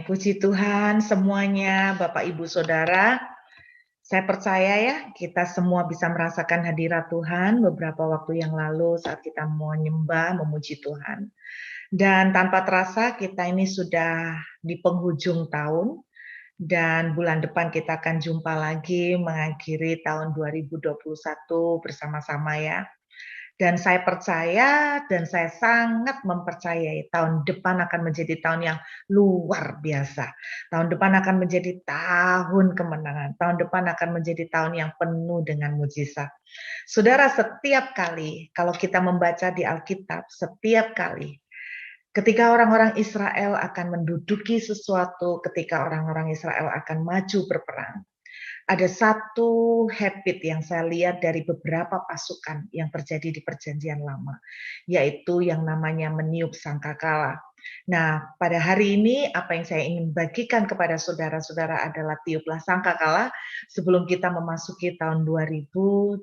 Puji Tuhan semuanya, Bapak Ibu Saudara. Saya percaya ya, kita semua bisa merasakan hadirat Tuhan beberapa waktu yang lalu saat kita mau menyembah, memuji Tuhan. Dan tanpa terasa kita ini sudah di penghujung tahun dan bulan depan kita akan jumpa lagi mengakhiri tahun 2021 bersama-sama ya. Dan saya percaya dan saya sangat mempercayai tahun depan akan menjadi tahun yang luar biasa. Tahun depan akan menjadi tahun kemenangan. Tahun depan akan menjadi tahun yang penuh dengan mujizat. Saudara, setiap kali kalau kita membaca di Alkitab, setiap kali ketika orang-orang Israel akan menduduki sesuatu, ketika orang-orang Israel akan maju berperang, ada satu habit yang saya lihat dari beberapa pasukan yang terjadi di Perjanjian Lama, yaitu yang namanya meniup sangkakala. Nah, pada hari ini apa yang saya ingin bagikan kepada saudara-saudara adalah tiuplah sangkakala sebelum kita memasuki tahun 2022.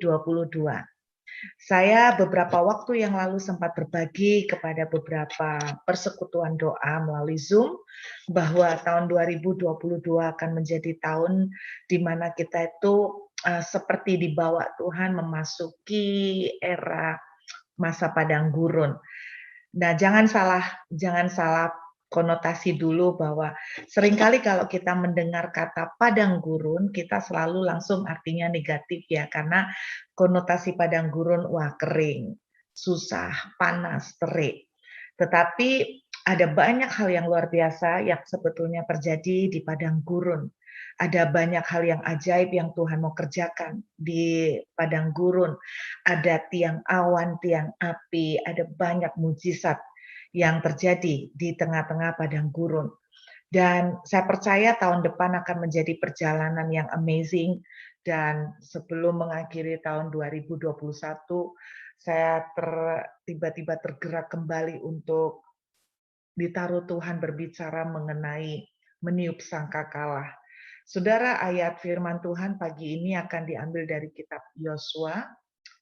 Saya beberapa waktu yang lalu sempat berbagi kepada beberapa persekutuan doa melalui Zoom bahwa tahun 2022 akan menjadi tahun di mana kita itu seperti dibawa Tuhan memasuki era masa padang gurun. Nah, jangan salah konotasi dulu bahwa seringkali kalau kita mendengar kata padang gurun, kita selalu langsung artinya negatif ya, karena konotasi padang gurun, wah kering, susah, panas, terik. Tetapi ada banyak hal yang luar biasa yang sebetulnya terjadi di padang gurun. Ada banyak hal yang ajaib yang Tuhan mau kerjakan di padang gurun. Ada tiang awan, tiang api, ada banyak mujizat yang terjadi di tengah-tengah padang gurun. Dan saya percaya tahun depan akan menjadi perjalanan yang amazing. Dan sebelum mengakhiri tahun 2021, saya tiba-tiba tergerak kembali untuk ditaruh Tuhan berbicara mengenai meniup sangkakala. Saudara, ayat firman Tuhan pagi ini akan diambil dari kitab Yosua.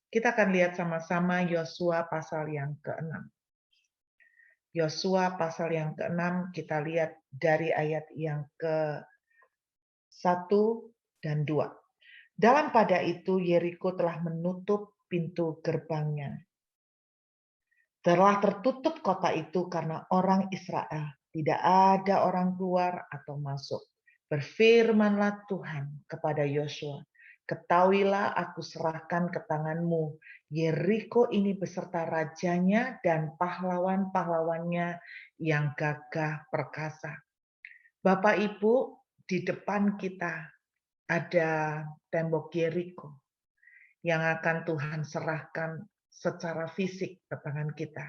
Kita akan lihat sama-sama Yosua pasal yang ke-6. Yosua pasal yang ke-6 kita lihat dari ayat yang ke-1 dan 2. Dalam pada itu Yeriko telah menutup pintu gerbangnya. Telah tertutup kota itu karena orang Israel. Tidak ada orang keluar atau masuk. Berfirmanlah Tuhan kepada Yosua, ketahuilah aku serahkan ke tanganmu Yeriko ini beserta rajanya dan pahlawan-pahlawannya yang gagah perkasa. Bapak Ibu, di depan kita ada tembok Yeriko yang akan Tuhan serahkan secara fisik ke tangan kita.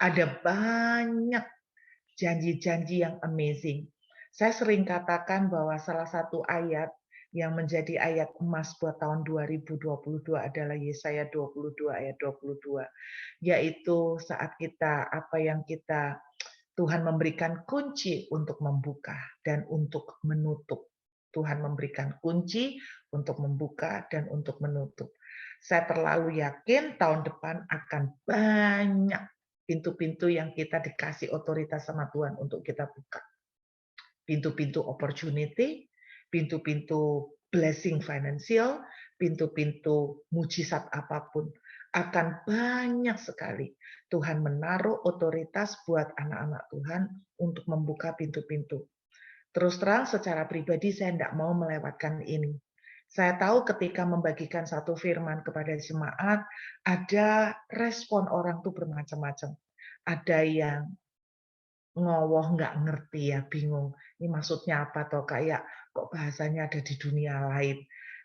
Ada banyak janji-janji yang amazing. Saya sering katakan bahwa salah satu ayat yang menjadi ayat emas buat tahun 2022 adalah Yesaya 22 ayat 22, yaitu saat kita Tuhan memberikan kunci untuk membuka dan untuk menutup. Tuhan memberikan kunci untuk membuka dan untuk menutup. Saya terlalu yakin tahun depan akan banyak pintu-pintu yang kita dikasih otoritas sama Tuhan untuk kita buka. Pintu-pintu opportunity, pintu-pintu blessing financial, pintu-pintu mujizat apapun. Akan banyak sekali Tuhan menaruh otoritas buat anak-anak Tuhan untuk membuka pintu-pintu. Terus terang secara pribadi saya tidak mau melewatkan ini. Saya tahu ketika membagikan satu firman kepada jemaat, ada respon orang tuh bermacam-macam. Ada yang ngowoh nggak ngerti ya, bingung. Ini maksudnya apa toh, kayak kok bahasanya ada di dunia lain.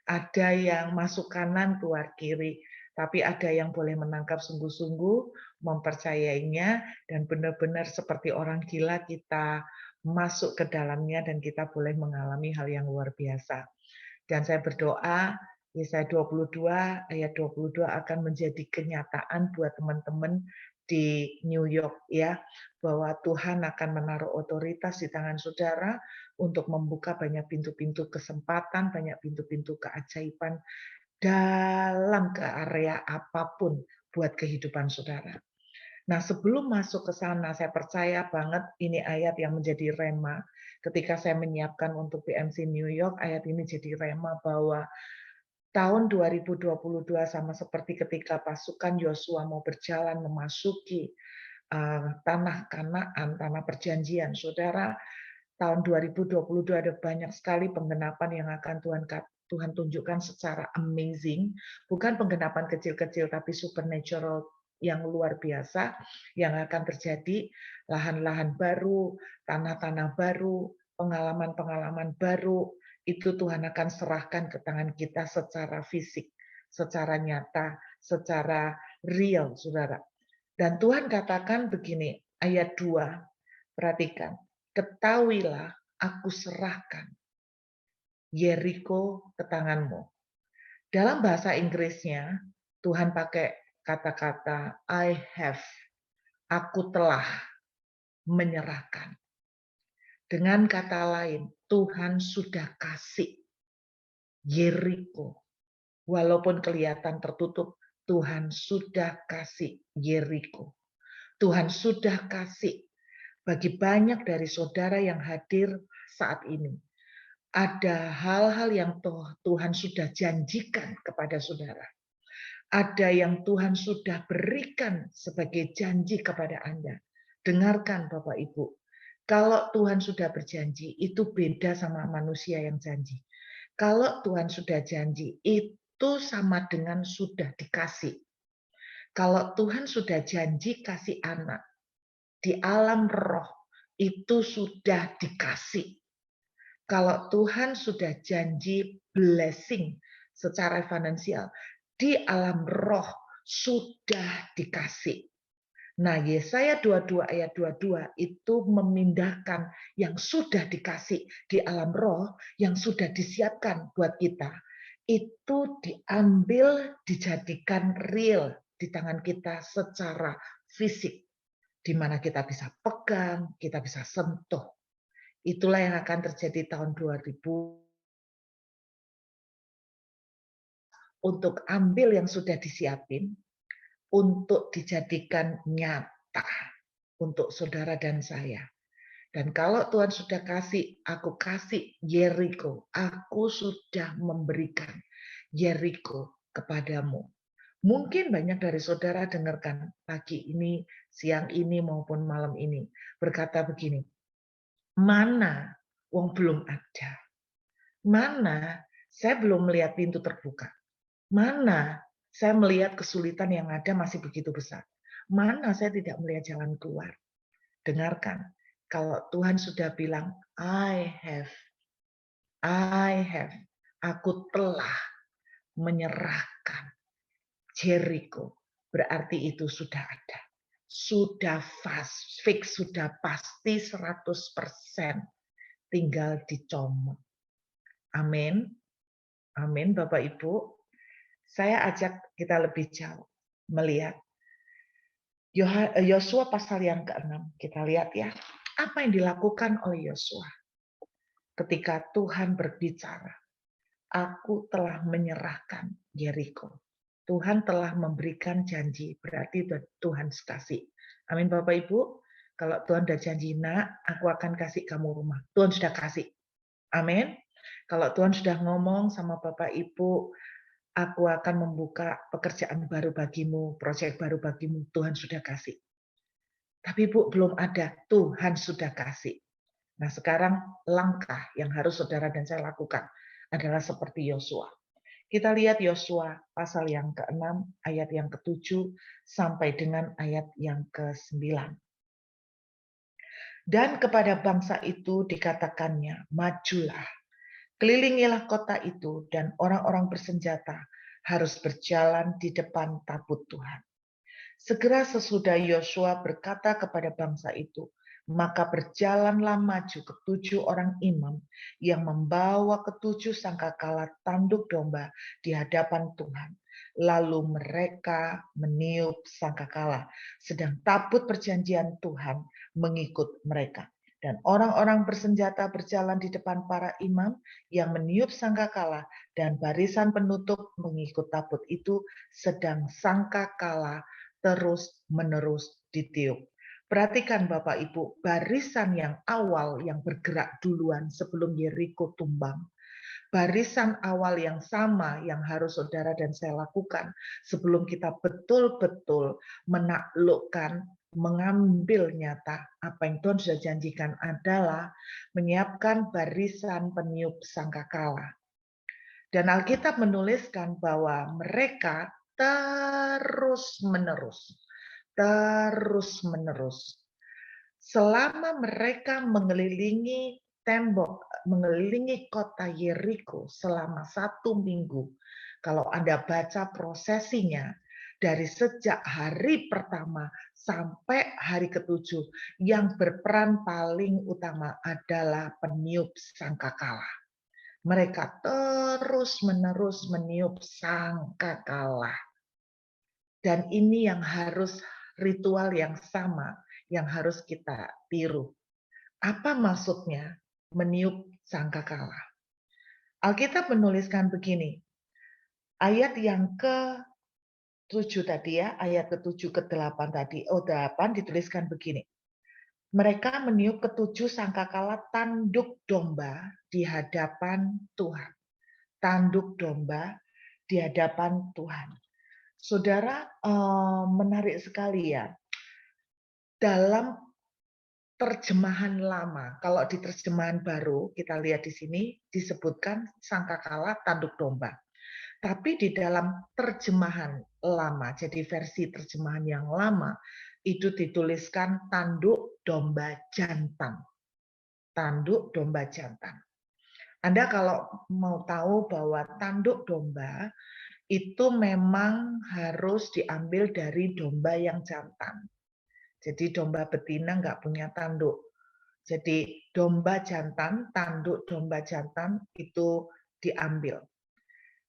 Ada yang masuk kanan keluar kiri, tapi ada yang boleh menangkap sungguh-sungguh, mempercayainya, dan benar-benar seperti orang gila kita masuk ke dalamnya dan kita boleh mengalami hal yang luar biasa. Dan saya berdoa Yesaya 22 ayat 22 akan menjadi kenyataan buat teman-teman di New York ya, bahwa Tuhan akan menaruh otoritas di tangan saudara untuk membuka banyak pintu-pintu kesempatan, banyak pintu-pintu keajaiban dalam ke area apapun buat kehidupan saudara. Nah, sebelum masuk ke sana, saya percaya banget ini ayat yang menjadi rema. Ketika saya menyiapkan untuk PMC New York, ayat ini jadi rema bahwa tahun 2022 sama seperti ketika pasukan Yosua mau berjalan memasuki tanah Kanaan, tanah perjanjian. Saudara, tahun 2022 ada banyak sekali penggenapan yang akan Tuhan tunjukkan secara amazing, bukan penggenapan kecil-kecil tapi supernatural yang luar biasa yang akan terjadi, lahan-lahan baru, tanah-tanah baru, pengalaman-pengalaman baru, itu Tuhan akan serahkan ke tangan kita secara fisik, secara nyata, secara real, Saudara. Dan Tuhan katakan begini, ayat 2, perhatikan, ketahuilah aku serahkan Yeriko ke tanganmu. Dalam bahasa Inggrisnya, Tuhan pakai kata-kata I have, aku telah menyerahkan. Dengan kata lain, Tuhan sudah kasih Yeriko. Walaupun kelihatan tertutup, Tuhan sudah kasih Yeriko. Tuhan sudah kasih bagi banyak dari saudara yang hadir saat ini. Ada hal-hal yang Tuhan sudah janjikan kepada saudara. Ada yang Tuhan sudah berikan sebagai janji kepada Anda. Dengarkan Bapak Ibu, kalau Tuhan sudah berjanji, itu beda sama manusia yang janji. Kalau Tuhan sudah janji, itu sama dengan sudah dikasih. Kalau Tuhan sudah janji kasih anak, di alam roh, itu sudah dikasih. Kalau Tuhan sudah janji blessing secara finansial, di alam roh sudah dikasih. Nah, Yesaya 22 ayat 22 itu memindahkan yang sudah dikasih di alam roh, yang sudah disiapkan buat kita, itu diambil, dijadikan real di tangan kita secara fisik, di mana kita bisa pegang, kita bisa sentuh. Itulah yang akan terjadi tahun 2000 untuk ambil yang sudah disiapin, untuk dijadikan nyata untuk saudara dan saya. Dan kalau Tuhan sudah kasih, aku kasih Yeriko, aku sudah memberikan Yeriko kepadamu. Mungkin banyak dari saudara dengarkan pagi ini, siang ini maupun malam ini berkata begini, mana wong belum ada? Mana saya belum melihat pintu terbuka? Mana saya melihat kesulitan yang ada masih begitu besar? Mana saya tidak melihat jalan keluar? Dengarkan, kalau Tuhan sudah bilang, I have, aku telah menyerahkan Jericho, berarti itu sudah ada. Sudah fix, sudah pasti 100%, tinggal dicomot. Amin. Amin, Bapak Ibu. Saya ajak kita lebih jauh melihat Yosua pasal yang ke-6. Kita lihat ya, apa yang dilakukan oleh Yosua ketika Tuhan berbicara. Aku telah menyerahkan Yeriko. Tuhan telah memberikan janji, berarti Tuhan kasih. Amin Bapak Ibu. Kalau Tuhan sudah janji, nak, aku akan kasih kamu rumah. Tuhan sudah kasih. Amin. Kalau Tuhan sudah ngomong sama Bapak Ibu, aku akan membuka pekerjaan baru bagimu, proyek baru bagimu, Tuhan sudah kasih. Tapi Bu, belum ada, Tuhan sudah kasih. Nah sekarang langkah yang harus saudara dan saya lakukan adalah seperti Yosua. Kita lihat Yosua pasal yang ke-6, ayat yang ke-7, sampai dengan ayat yang ke-9. Dan kepada bangsa itu dikatakannya, majulah, kelilingilah kota itu, dan orang-orang bersenjata harus berjalan di depan tabut Tuhan. Segera sesudah Yosua berkata kepada bangsa itu, maka berjalanlah maju ketujuh orang imam yang membawa ketujuh sangkakala tanduk domba di hadapan Tuhan. Lalu mereka meniup sangkakala, sedang tabut perjanjian Tuhan mengikut mereka. Dan orang-orang bersenjata berjalan di depan para imam yang meniup sangkakala, dan barisan penutup mengikut tabut itu, sedang sangkakala terus-menerus ditiup. Perhatikan Bapak Ibu, barisan yang awal yang bergerak duluan sebelum Yeriko tumbang. Barisan awal yang sama yang harus saudara dan saya lakukan sebelum kita betul-betul menaklukkan, mengambil nyata apa yang Tuhan sudah janjikan adalah menyiapkan barisan peniup sangkakala. Dan Alkitab menuliskan bahwa mereka terus-menerus, selama mereka mengelilingi tembok, mengelilingi kota Yeriko selama 1 minggu. Kalau Anda baca prosesinya, dari sejak hari pertama sampai hari ke-7, yang berperan paling utama adalah peniup sangkakala. Mereka terus-menerus meniup sangkakala. Dan ini yang harus ritual yang sama yang harus kita tiru. Apa maksudnya meniup sangkakala? Alkitab menuliskan begini. Ayat yang ke-7 tadi ya, ayat ke-7 ke-8 tadi. 8 dituliskan begini. Mereka meniup ke-7 sangkakala tanduk domba di hadapan Tuhan. Tanduk domba di hadapan Tuhan. Saudara, menarik sekali ya. Dalam terjemahan lama, kalau di terjemahan baru, kita lihat di sini disebutkan sangkakala tanduk domba. Tapi di dalam terjemahan lama, jadi versi terjemahan yang lama, itu dituliskan tanduk domba jantan. Tanduk domba jantan. Anda kalau mau tahu bahwa tanduk domba itu memang harus diambil dari domba yang jantan. Jadi domba betina nggak punya tanduk. Jadi domba jantan, tanduk domba jantan itu diambil.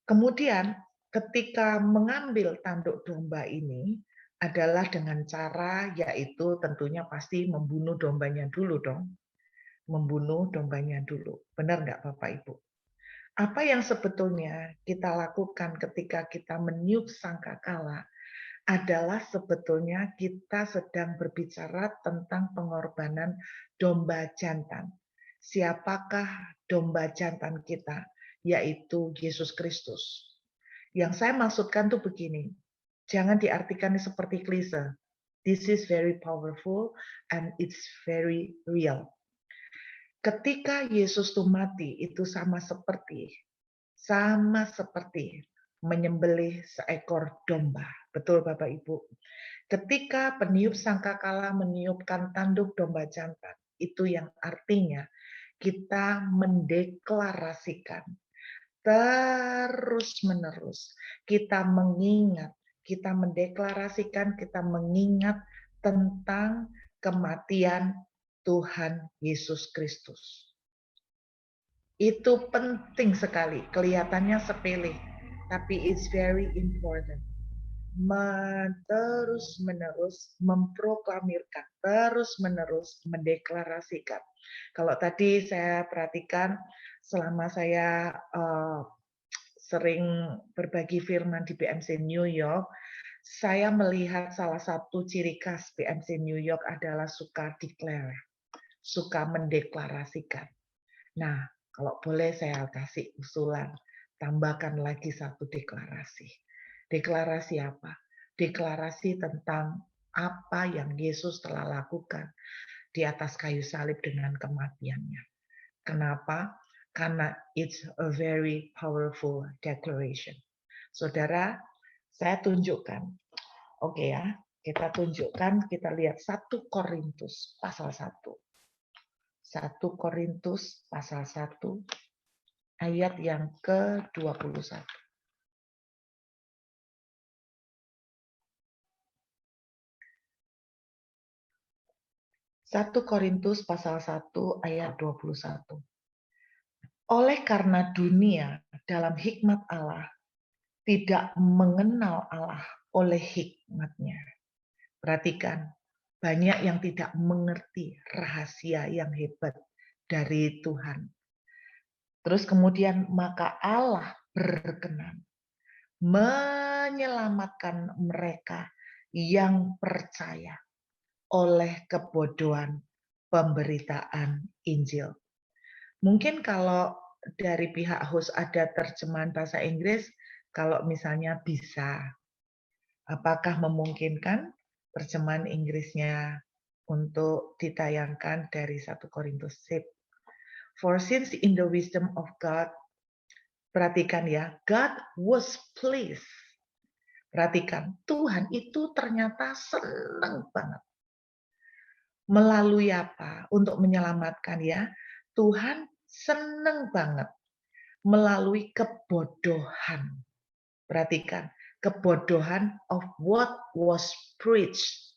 Kemudian ketika mengambil tanduk domba ini adalah dengan cara yaitu tentunya pasti membunuh dombanya dulu dong. Membunuh dombanya dulu. Benar nggak Bapak Ibu? Apa yang sebetulnya kita lakukan ketika kita meniup sangkakala adalah sebetulnya kita sedang berbicara tentang pengorbanan domba jantan. Siapakah domba jantan kita? Yaitu Yesus Kristus. Yang saya maksudkan tuh begini, jangan diartikan seperti klise. This is very powerful and it's very real. Ketika Yesus tuh mati, itu sama seperti menyembelih seekor domba. Betul Bapak Ibu. Ketika peniup sangkakala meniupkan tanduk domba jantan, itu yang artinya kita mendeklarasikan terus-menerus. Kita mengingat, kita mendeklarasikan, kita mengingat tentang kematian Tuhan Yesus Kristus. Itu penting sekali, kelihatannya sepele, tapi it's very important. Terus-menerus memproklamirkan, terus-menerus mendeklarasikan. Kalau tadi saya perhatikan selama saya sering berbagi firman di BMC New York, saya melihat salah satu ciri khas BMC New York adalah suka declare, suka mendeklarasikan. Nah, kalau boleh saya kasih usulan, tambahkan lagi satu deklarasi. Deklarasi apa? Deklarasi tentang apa yang Yesus telah lakukan di atas kayu salib dengan kematiannya. Kenapa? Karena it's a very powerful declaration. Saudara, saya tunjukkan. Oke ya, kita tunjukkan, kita lihat 1 Korintus pasal 1. 1 Korintus pasal 1 ayat yang ke-21. 1 Korintus pasal 1 ayat 21. Oleh karena dunia dalam hikmat Allah tidak mengenal Allah oleh hikmatnya. Perhatikan, banyak yang tidak mengerti rahasia yang hebat dari Tuhan. Terus kemudian maka Allah berkenan menyelamatkan mereka yang percaya oleh kebodohan pemberitaan Injil. Mungkin kalau dari pihak host ada terjemahan bahasa Inggris, kalau misalnya bisa, apakah memungkinkan terjemahan Inggrisnya untuk ditayangkan dari 1 Korintus? Sip. For since in the wisdom of God, perhatikan ya, God was pleased. Perhatikan, Tuhan itu ternyata senang banget. Melalui apa? Untuk menyelamatkan ya. Tuhan senang banget melalui kebodohan. Perhatikan, kebodohan of what was preached.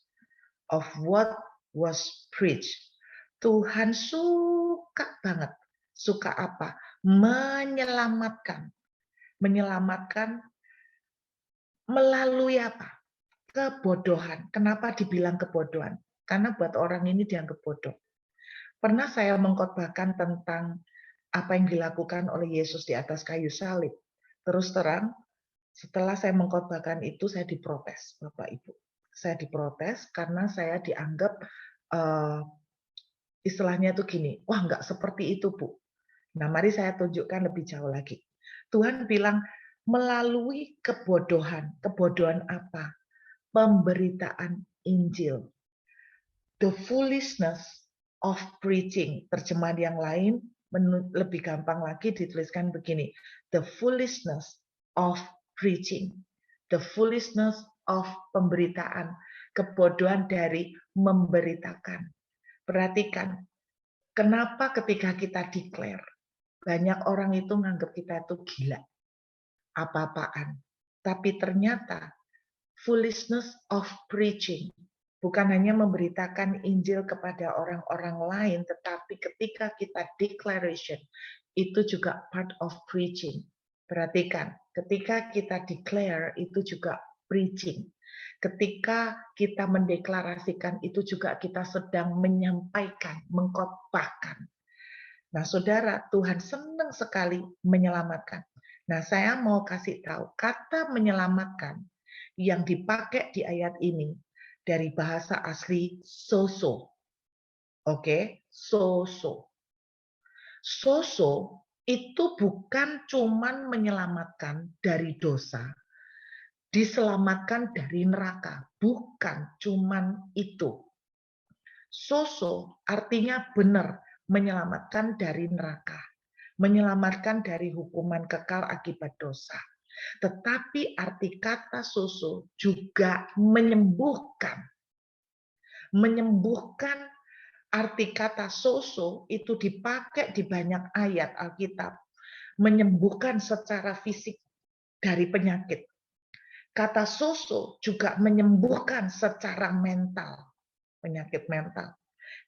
Of what was preached. Tuhan suka banget. Suka apa? Menyelamatkan. Menyelamatkan melalui apa? Kebodohan. Kenapa dibilang kebodohan? Karena buat orang ini dianggap bodoh. Pernah saya mengkhotbahkan tentang apa yang dilakukan oleh Yesus di atas kayu salib. Terus terang, setelah saya mengkhotbahkan itu, saya diprotes, Bapak Ibu. Saya diprotes karena saya dianggap istilahnya itu gini, wah nggak seperti itu Bu. Nah mari saya tunjukkan lebih jauh lagi. Tuhan bilang melalui kebodohan. Kebodohan apa? Pemberitaan Injil. The foolishness of preaching. Terjemahan yang lain lebih gampang lagi dituliskan begini. The foolishness of preaching. The foolishness of pemberitaan. Kebodohan dari memberitakan. Perhatikan, kenapa ketika kita declare, banyak orang itu nganggap kita itu gila, apa-apaan. Tapi ternyata foolishness of preaching bukan hanya memberitakan Injil kepada orang-orang lain, tetapi ketika kita declaration, itu juga part of preaching. Perhatikan, ketika kita declare, itu juga preaching. Ketika kita mendeklarasikan, itu juga kita sedang menyampaikan, mengkhotbahkan. Nah, saudara, Tuhan senang sekali menyelamatkan. Nah, saya mau kasih tahu, kata menyelamatkan yang dipakai di ayat ini dari bahasa asli soso. Oke, soso. Soso itu bukan cuman menyelamatkan dari dosa, diselamatkan dari neraka, bukan cuman itu. Soso artinya benar, menyelamatkan dari neraka, menyelamatkan dari hukuman kekal akibat dosa. Tetapi arti kata soso juga menyembuhkan. Menyembuhkan, arti kata soso itu dipakai di banyak ayat Alkitab. Menyembuhkan secara fisik dari penyakit. Kata soso juga menyembuhkan secara mental. Penyakit mental.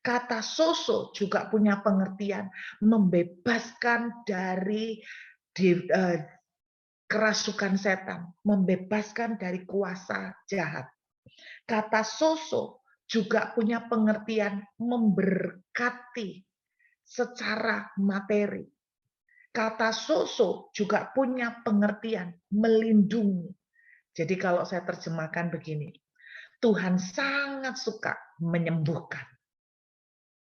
Kata soso juga punya pengertian membebaskan dari kerasukan setan, membebaskan dari kuasa jahat. Kata soso juga punya pengertian memberkati secara materi. Kata soso juga punya pengertian melindungi. Jadi kalau saya terjemahkan begini, Tuhan sangat suka menyembuhkan.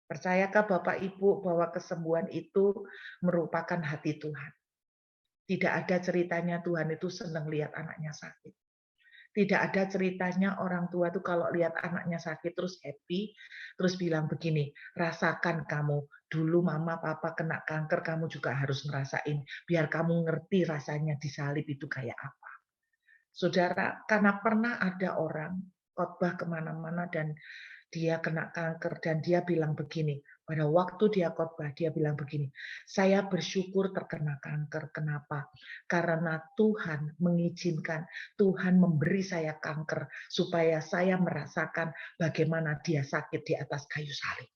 Percayakah Bapak Ibu bahwa kesembuhan itu merupakan hati Tuhan? Tidak ada ceritanya Tuhan itu senang lihat anaknya sakit. Tidak ada ceritanya orang tua itu kalau lihat anaknya sakit terus happy, terus bilang begini, rasakan kamu, dulu mama papa kena kanker, kamu juga harus ngerasain, biar kamu ngerti rasanya disalib itu kayak apa. Saudara, karena pernah ada orang khotbah kemana-mana dan dia kena kanker dan dia bilang begini, pada waktu dia khotbah dia bilang begini, saya bersyukur terkena kanker. Kenapa? Karena Tuhan mengizinkan, Tuhan memberi saya kanker supaya saya merasakan bagaimana dia sakit di atas kayu salib.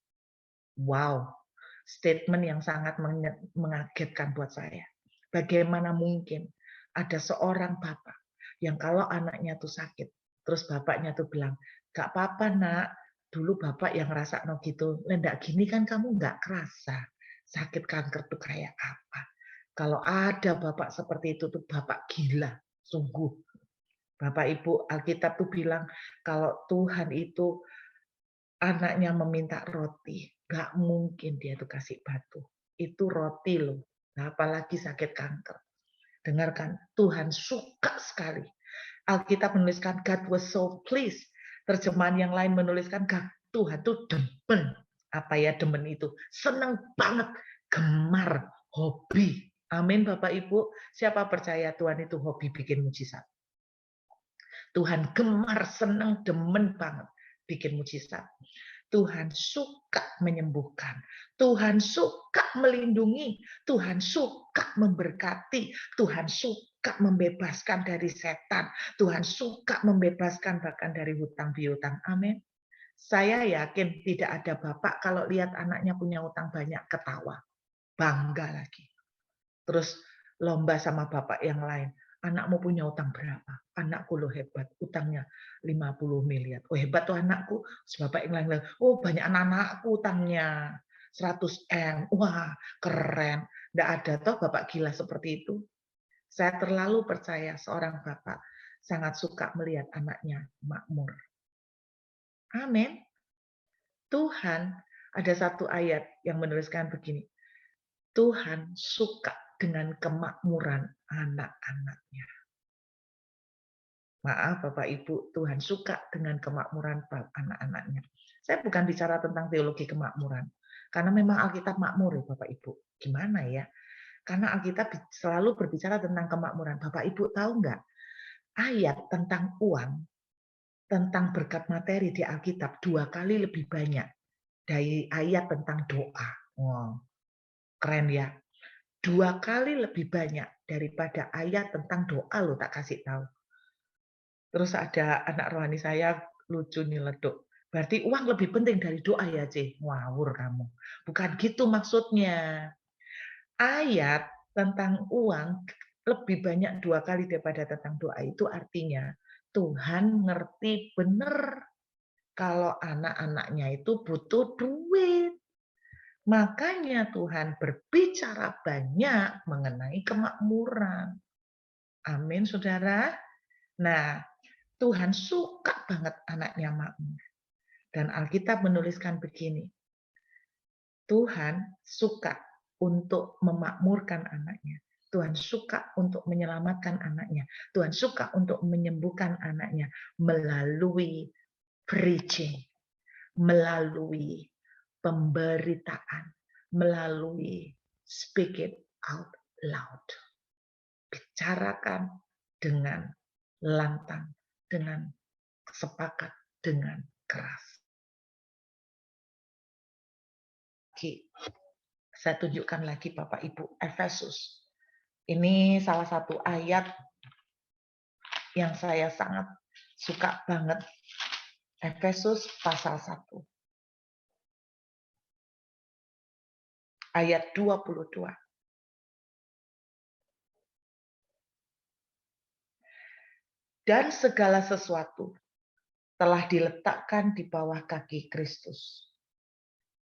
Wow, statement yang sangat mengagetkan buat saya. Bagaimana mungkin ada seorang bapak yang kalau anaknya tuh sakit, terus bapaknya tuh bilang, gak apa-apa nak, dulu bapak yang ngerasa no gitu, lendak gini kan kamu nggak kerasa sakit kanker tuh kayak apa. Kalau ada bapak seperti itu tuh bapak gila, sungguh. Bapak Ibu, Alkitab tuh bilang kalau Tuhan itu anaknya meminta roti, nggak mungkin dia tuh kasih batu. Itu roti loh. Nah, apalagi sakit kanker. Dengarkan, Tuhan suka sekali. Alkitab menuliskan God was so pleased. Terjemahan yang lain menuliskan Tuhan tuh demen. Apa ya demen itu? Senang banget, gemar, hobi. Amin Bapak Ibu. Siapa percaya Tuhan itu hobi bikin mujizat? Tuhan gemar, senang, demen banget bikin mujizat. Tuhan suka menyembuhkan. Tuhan suka melindungi. Tuhan suka memberkati. Tuhan suka membebaskan dari setan. Tuhan suka membebaskan bahkan dari hutang piutang. Amin. Saya yakin tidak ada bapak kalau lihat anaknya punya hutang banyak ketawa. Bangga lagi. Terus lomba sama bapak yang lain. Anakmu punya utang berapa? Anakku lo hebat, utangnya 50 miliar. Oh hebat tuh anakku. Bapak yang lain, oh banyak anak-anakku utangnya 100 M. Wah keren. Nggak ada toh bapak gila seperti itu. Saya terlalu percaya seorang bapak sangat suka melihat anaknya makmur. Amin. Tuhan, ada satu ayat yang menuliskan begini. Tuhan suka dengan kemakmuran anak-anaknya. Maaf Bapak Ibu, Tuhan suka dengan kemakmuran anak-anaknya. Saya bukan bicara tentang teologi kemakmuran. Karena memang Alkitab makmur ya Bapak Ibu. Gimana ya? Karena Alkitab selalu berbicara tentang kemakmuran. Bapak Ibu tahu nggak? Ayat tentang uang, tentang berkat materi di Alkitab 2 kali lebih banyak dari ayat tentang doa. Wow, keren ya. 2 kali lebih banyak daripada ayat tentang doa loh, tak kasih tahu. Terus ada anak rohani saya lucu nyeletuk. Berarti uang lebih penting dari doa ya, C? Ngawur kamu. Bukan gitu maksudnya. Ayat tentang uang lebih banyak 2 kali daripada tentang doa itu artinya Tuhan ngerti benar kalau anak-anaknya itu butuh duit. Makanya Tuhan berbicara banyak mengenai kemakmuran. Amin, saudara. Nah, Tuhan suka banget anaknya makmur. Dan Alkitab menuliskan begini, Tuhan suka untuk memakmurkan anaknya. Tuhan suka untuk menyelamatkan anaknya. Tuhan suka untuk menyembuhkan anaknya melalui preaching, melalui pemberitaan, melalui speak it out loud. Bicarakan dengan lantang, dengan sepakat, dengan keras. Saya tunjukkan lagi Bapak Ibu, Efesus. Ini salah satu ayat yang saya sangat suka banget. Efesus pasal 1. Ayat 22. Dan segala sesuatu telah diletakkan di bawah kaki Kristus.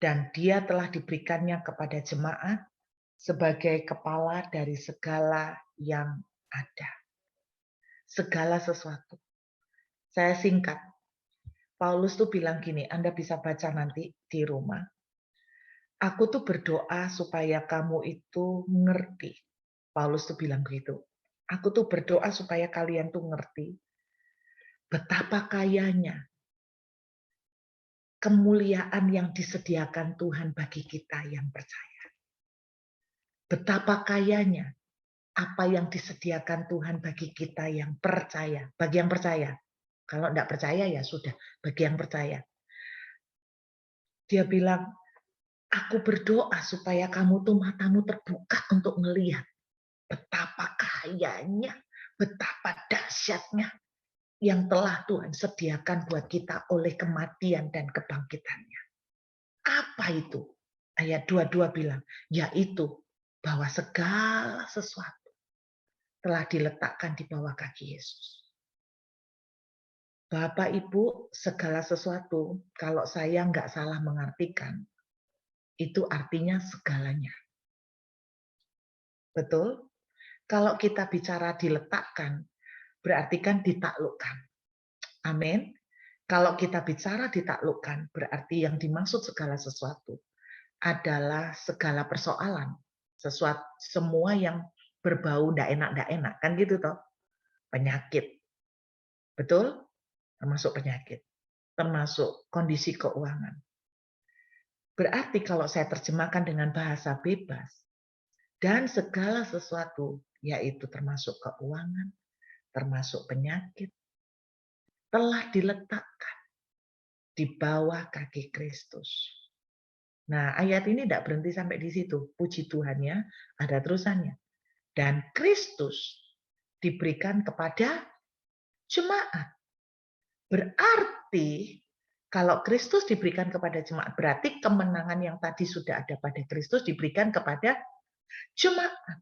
Dan dia telah diberikannya kepada jemaat sebagai kepala dari segala yang ada. Segala sesuatu. Saya singkat. Paulus tuh bilang gini, Anda bisa baca nanti di rumah. Aku tuh berdoa supaya kamu itu ngerti. Paulus tuh bilang gitu. Aku tuh berdoa supaya kalian tuh ngerti betapa kayanya kemuliaan yang disediakan Tuhan bagi kita yang percaya. Betapa kayanya apa yang disediakan Tuhan bagi kita yang percaya. Bagi yang percaya. Kalau tidak percaya ya sudah, bagi yang percaya. Dia bilang, aku berdoa supaya kamu tuh matamu terbuka untuk melihat betapa kayanya, betapa dahsyatnya yang telah Tuhan sediakan buat kita oleh kematian dan kebangkitannya. Apa itu? Ayat 22 bilang, yaitu bahwa segala sesuatu telah diletakkan di bawah kaki Yesus. Bapak Ibu, segala sesuatu, kalau saya nggak salah mengartikan, itu artinya segalanya. Betul? Kalau kita bicara diletakkan, berarti kan ditaklukkan. Amin. Kalau kita bicara ditaklukkan, berarti yang dimaksud segala sesuatu adalah segala persoalan, sesuatu semua yang berbau ndak enak, kan gitu toh. Penyakit, betul? Termasuk penyakit, termasuk kondisi keuangan. Berarti kalau saya terjemahkan dengan bahasa bebas, dan segala sesuatu, yaitu termasuk keuangan, termasuk penyakit, telah diletakkan di bawah kaki Kristus. Nah, ayat ini tidak berhenti sampai di situ. Puji Tuhan ya, ada terusannya. Dan Kristus diberikan kepada jemaat. Berarti kalau Kristus diberikan kepada jemaat, berarti kemenangan yang tadi sudah ada pada Kristus diberikan kepada jemaat.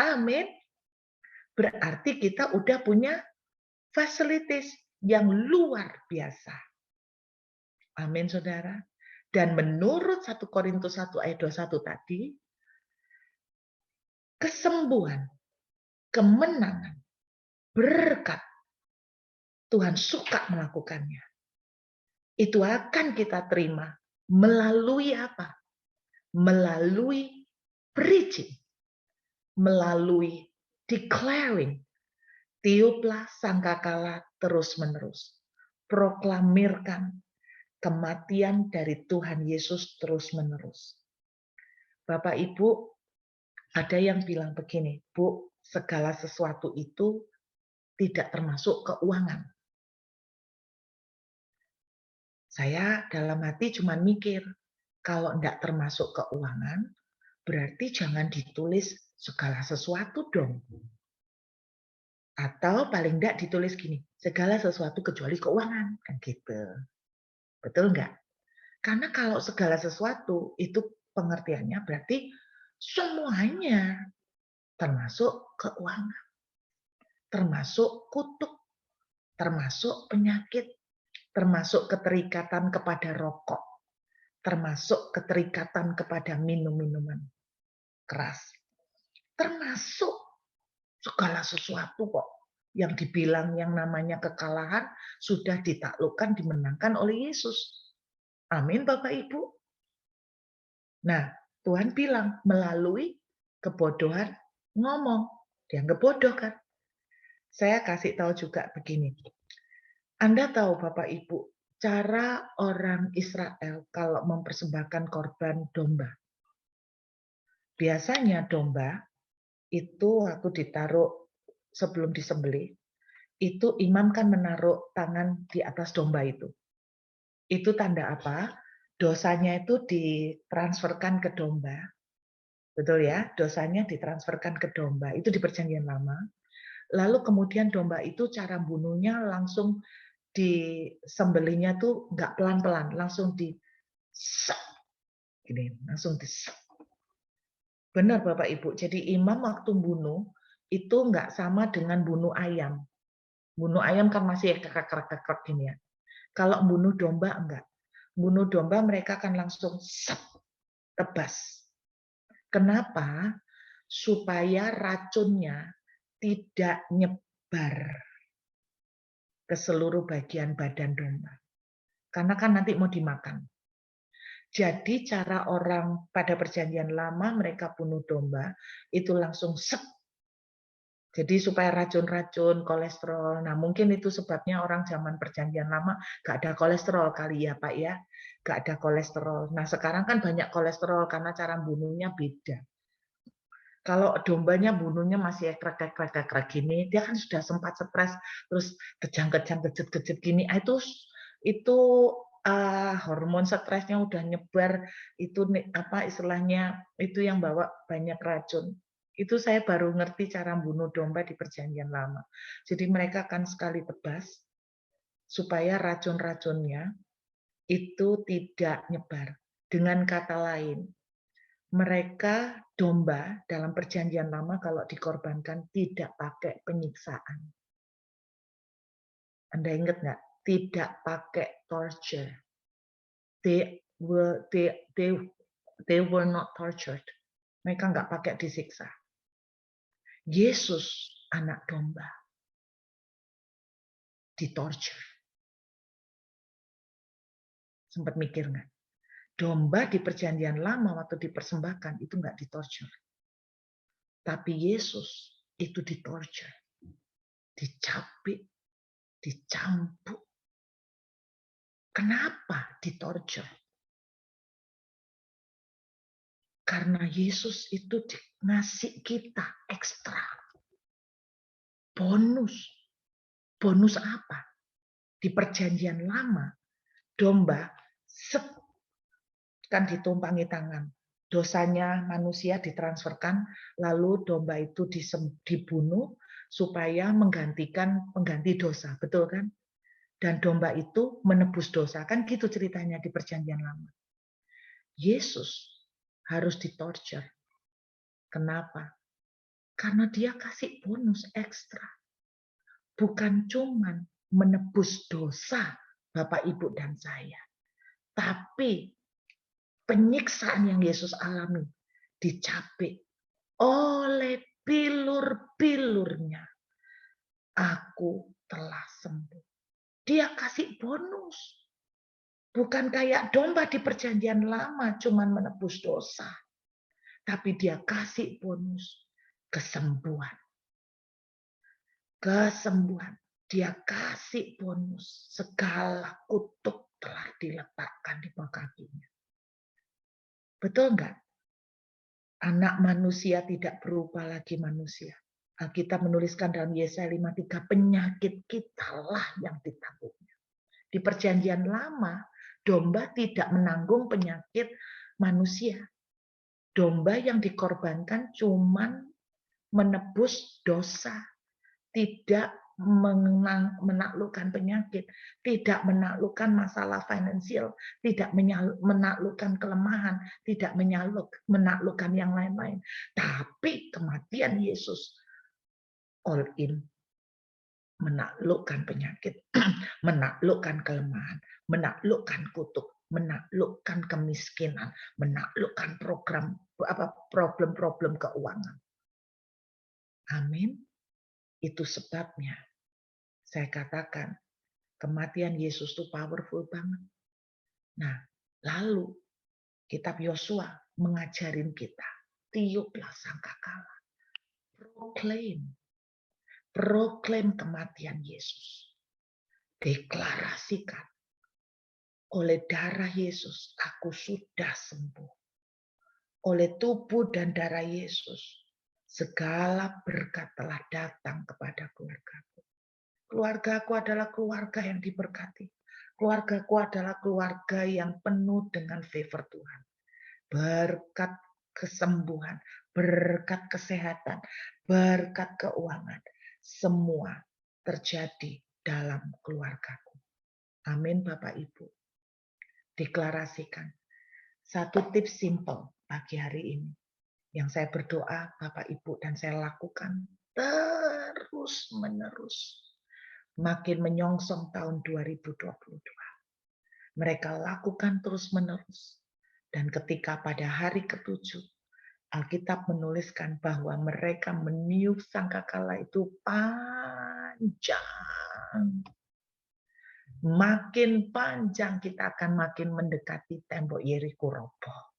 Amin. Berarti kita udah punya fasilitas yang luar biasa. Amin, saudara. Dan menurut 1 Korintus 1 ayat 21 tadi, kesembuhan, kemenangan, berkat, Tuhan suka melakukannya. Itu akan kita terima melalui apa? Melalui preaching, melalui declaring, tiuplah sangkakala terus-menerus. Proklamirkan kematian dari Tuhan Yesus terus-menerus. Bapak Ibu, ada yang bilang begini, Bu, segala sesuatu itu tidak termasuk keuangan. Saya dalam hati cuma mikir, kalau tidak termasuk keuangan, berarti jangan ditulis segala sesuatu dong. Atau paling tidak ditulis gini, segala sesuatu kecuali keuangan. Kan gitu. Betul nggak? Karena kalau segala sesuatu itu pengertiannya berarti semuanya termasuk keuangan, termasuk kutuk, termasuk penyakit, termasuk keterikatan kepada rokok, termasuk keterikatan kepada minum-minuman keras, termasuk segala sesuatu kok yang dibilang yang namanya kekalahan sudah ditaklukkan, dimenangkan oleh Yesus. Amin, Bapak Ibu. Nah, Tuhan bilang melalui kebodohan ngomong. Dianggap bodoh kan? Saya kasih tahu juga begini. Anda tahu Bapak Ibu, cara orang Israel kalau mempersembahkan korban domba. Biasanya domba itu waktu ditaruh sebelum disembelih, itu imam kan menaruh tangan di atas domba itu. Itu tanda apa? Dosanya itu ditransferkan ke domba. Betul ya? Dosanya ditransferkan ke domba. Itu di Perjanjian Lama. Lalu kemudian domba itu cara bunuhnya langsung disembelihnya tuh nggak pelan-pelan, langsung di gini, langsung di. Benar Bapak Ibu. Jadi imam waktu bunuh itu nggak sama dengan bunuh ayam. Bunuh ayam kan masih kekak-kekak gini ya. Kalau bunuh domba enggak. Bunuh domba mereka akan langsung tebas. Kenapa? Supaya racunnya tidak nyebar ke seluruh bagian badan domba. Karena kan nanti mau dimakan. Jadi cara orang pada Perjanjian Lama mereka bunuh domba itu langsung Jadi supaya racun-racun, kolesterol. Nah mungkin itu sebabnya orang zaman Perjanjian Lama gak ada kolesterol kali ya Pak ya. Gak ada kolesterol. Nah sekarang kan banyak kolesterol karena cara bunuhnya beda. Kalau dombanya bunuhnya masih ekrek-ekrek gini, dia kan sudah sempat stres, terus kejang-kejang, kejet-kejet gini. Itu hormon stresnya udah nyebar. Itu apa istilahnya? Itu yang bawa banyak racun. Itu saya baru ngerti cara bunuh domba di Perjanjian Lama. Jadi mereka akan sekali tebas supaya racun-racunnya itu tidak nyebar. Dengan kata lain, mereka domba dalam Perjanjian Lama kalau dikorbankan tidak pakai penyiksaan. Anda ingat nggak? Tidak pakai torture. They were not tortured. Mereka nggak pakai disiksa. Yesus anak domba. ditorture. Sempat mikir nggak? Domba di perjanjian lama waktu dipersembahkan itu nggak ditorture. Tapi Yesus itu ditorture. Dicapik, dicambuk. Kenapa ditorture? Karena Yesus itu ngasih kita ekstra. Bonus. Bonus apa? Di perjanjian lama, domba kan ditumpangi tangan. Dosanya manusia ditransferkan, lalu domba itu dibunuh supaya mengganti dosa. Betul kan? Dan domba itu menebus dosa. Kan gitu ceritanya di perjanjian lama. Yesus harus ditorture. Kenapa? Karena dia kasih bonus ekstra. Bukan cuman menebus dosa Bapak, Ibu, dan saya. Tapi penyiksaan yang Yesus alami dicapik oleh bilur-bilurnya. Aku telah sembuh. Dia kasih bonus. Bukan kayak domba di perjanjian lama cuman menebus dosa. Tapi dia kasih bonus kesembuhan. Kesembuhan. Dia kasih bonus. Segala kutuk telah diletakkan di bawah kakinya. Betul enggak? Anak manusia tidak berupa lagi manusia. Alkitab menuliskan dalam Yesaya 53, penyakit kitalah yang ditanggungnya. Di perjanjian lama, domba tidak menanggung penyakit manusia. Domba yang dikorbankan cuman menebus dosa, tidak menaklukkan penyakit, tidak menaklukkan masalah finansial, tidak menaklukkan kelemahan, tidak menaklukkan yang lain-lain. Tapi kematian Yesus all in, menaklukkan penyakit, menaklukkan kelemahan, menaklukkan kutuk, menaklukkan kemiskinan, menaklukkan problem-problem keuangan. Amin. Itu sebabnya saya katakan kematian Yesus itu powerful banget. Nah, lalu kitab Yosua mengajarin kita, tiuplah sangkakala. Proklaim kematian Yesus. Deklarasikan, oleh darah Yesus aku sudah sembuh. Oleh tubuh dan darah Yesus, segala berkat telah datang kepada keluargaku. Keluargaku adalah keluarga yang diberkati. Keluargaku adalah keluarga yang penuh dengan favor Tuhan. Berkat kesembuhan, berkat kesehatan, berkat keuangan. Semua terjadi dalam keluargaku. Amin Bapak Ibu. Deklarasikan. Satu tips simple pagi hari ini. Yang saya berdoa Bapak Ibu dan saya lakukan terus menerus. Makin menyongsong tahun 2022. Mereka lakukan terus-menerus. Dan ketika pada hari ke-7, Alkitab menuliskan bahwa mereka meniup sangkakala itu panjang. Makin panjang kita akan makin mendekati tembok Yeriko roboh.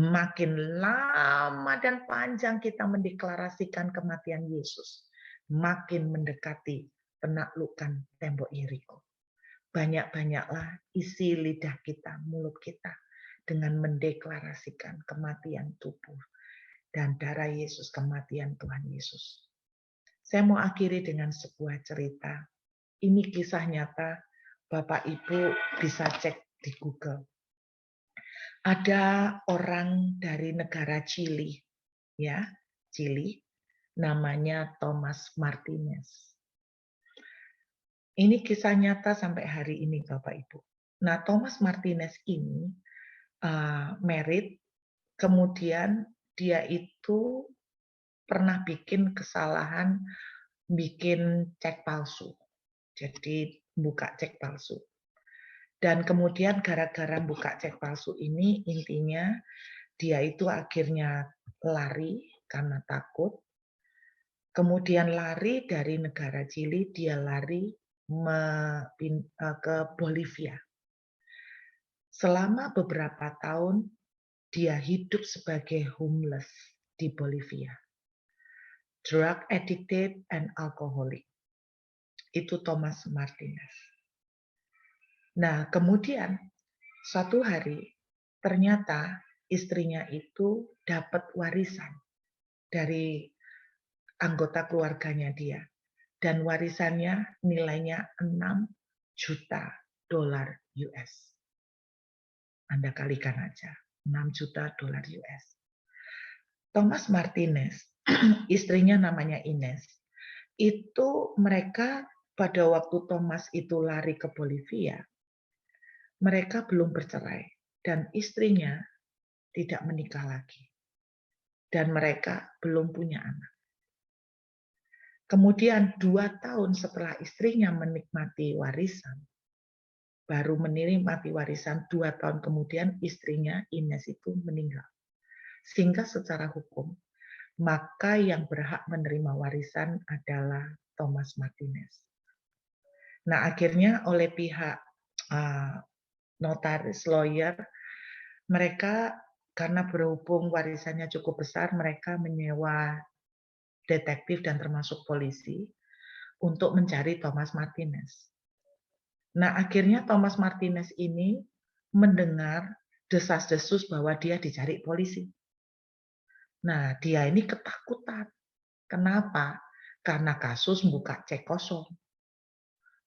Makin lama dan panjang kita mendeklarasikan kematian Yesus, makin mendekati penaklukan tembok Yeriko. Banyak-banyaklah isi lidah kita, mulut kita, dengan mendeklarasikan kematian tubuh dan darah Yesus, kematian Tuhan Yesus. Saya mau akhiri dengan sebuah cerita. Ini kisah nyata, Bapak Ibu bisa cek di Google. Ada orang dari negara Chili, ya, Chili, namanya Thomas Martinez. Ini kisah nyata sampai hari ini, Bapak Ibu. Nah, Thomas Martinez ini married, kemudian dia itu pernah bikin kesalahan, bikin cek palsu. Jadi buka cek palsu. Dan kemudian gara-gara buka cek palsu ini, intinya dia itu akhirnya lari karena takut. Kemudian lari dari negara Chili, dia lari ke Bolivia. Selama beberapa tahun dia hidup sebagai homeless di Bolivia. Drug addicted and alcoholic. Itu Thomas Martinez. Nah, kemudian suatu hari ternyata istrinya itu dapat warisan dari anggota keluarganya dia. Dan warisannya nilainya 6 juta dolar US. Anda kalikan aja, 6 juta dolar US. Thomas Martinez, istrinya namanya Ines. Itu mereka pada waktu Thomas itu lari ke Bolivia, mereka belum bercerai dan istrinya tidak menikah lagi. Dan mereka belum punya anak. Kemudian 2 tahun setelah istrinya menikmati warisan, baru menikmati warisan 2 tahun kemudian istrinya Ines itu meninggal. Sehingga secara hukum, maka yang berhak menerima warisan adalah Thomas Martinez. Nah, akhirnya oleh pihak notaris, lawyer, mereka karena berhubung warisannya cukup besar, mereka menyewa detektif dan termasuk polisi untuk mencari Thomas Martinez. Nah, akhirnya Thomas Martinez ini mendengar desas-desus bahwa dia dicari polisi. Nah, dia ini ketakutan. Kenapa? Karena kasus buka cek kosong.